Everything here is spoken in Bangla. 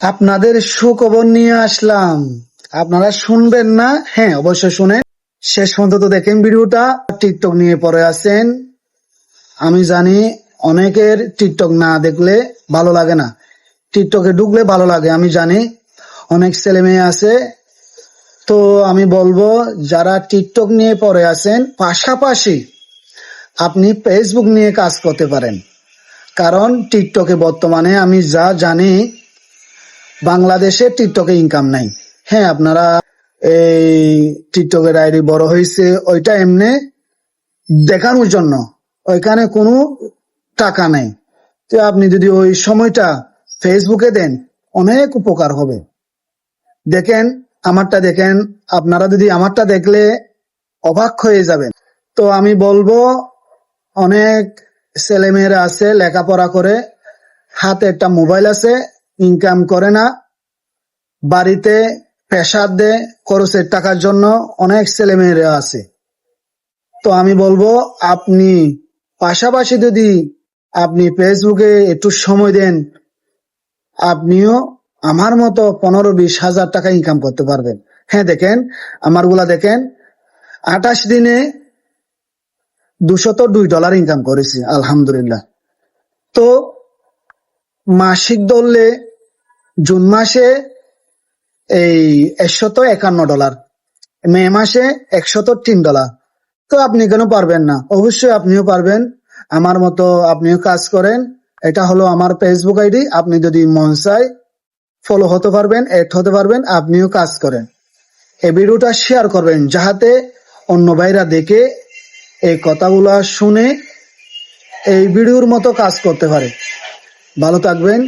আপনাদের সুখবর নিয়ে আসলাম। আপনারা শুনবেন না? হ্যাঁ, অবশ্যই শুনেন, শেষ পর্যন্ত দেখেন ভিডিওটা। টিকটক নিয়ে পড়ে আছেন, আমি জানি অনেকের টিকটক না দেখলে ভালো লাগে না, টিকটকে ঢুকলে ভালো লাগে, আমি জানি অনেক ছেলে মেয়ে আছে। তো আমি বলবো, যারা টিকটক নিয়ে পড়ে আছেন, পাশাপাশি আপনি ফেসবুক নিয়ে কাজ করতে পারেন। কারণ টিকটকে বর্তমানে আমি যা জানি, বাংলাদেশে টিকটকে ইনকাম নাই। হ্যাঁ, আপনারা এই টিকটকের আইডি বড় হয়েছে, ওইটা এমনি দেখানোর জন্য, ওইখানে কোনো টাকা নেই। তো আপনি যদি ওই সময়টা ফেসবুকে দেন, অনেক উপকার হবে। দেখেন, আমারটা দেখেন, আপনারা যদি আমারটা দেখলে অবাক হয়ে যাবেন। তো আমি বলবো, অনেক ছেলেমেয়েরা আছে লেখাপড়া করে, হাতে একটা মোবাইল আছে, ইনকাম করে না, বাড়িতে প্রেসার দেয় খরচের টাকার জন্য, অনেক ছেলেমেয়েরা আছে। তো আমি বলবো, আপনি পাশাপাশি যদি আপনি ফেসবুকে একটু সময় দেন, আপনিও আমার মতো 15-20 হাজার টাকা ইনকাম করতে পারবেন। হ্যাঁ, দেখেন আমারগুলা দেখেন, 28 দিনে $202 ইনকাম করেছি, আলহামদুলিল্লাহ। তো মাসিক ধরলে জুন মাসে এই $151, মে মাসে $103। তো আপনি কেন পারবেন না? অবশ্যই আপনিও পারবেন, আমার মতো আপনিও কাজ করেন। এটা হলো আমার ফেসবুক আইডি, আপনি যদি মন চায় ফলো হতে পারবেন, এড হতে পারবেন, আপনিও কাজ করেন। এই ভিডিওটা শেয়ার করবেন, যাহাতে অন্য ভাইরা দেখে এই কথাগুলা শুনে এই ভিডিওর মতো কাজ করতে পারে। ভালো থাকবেন।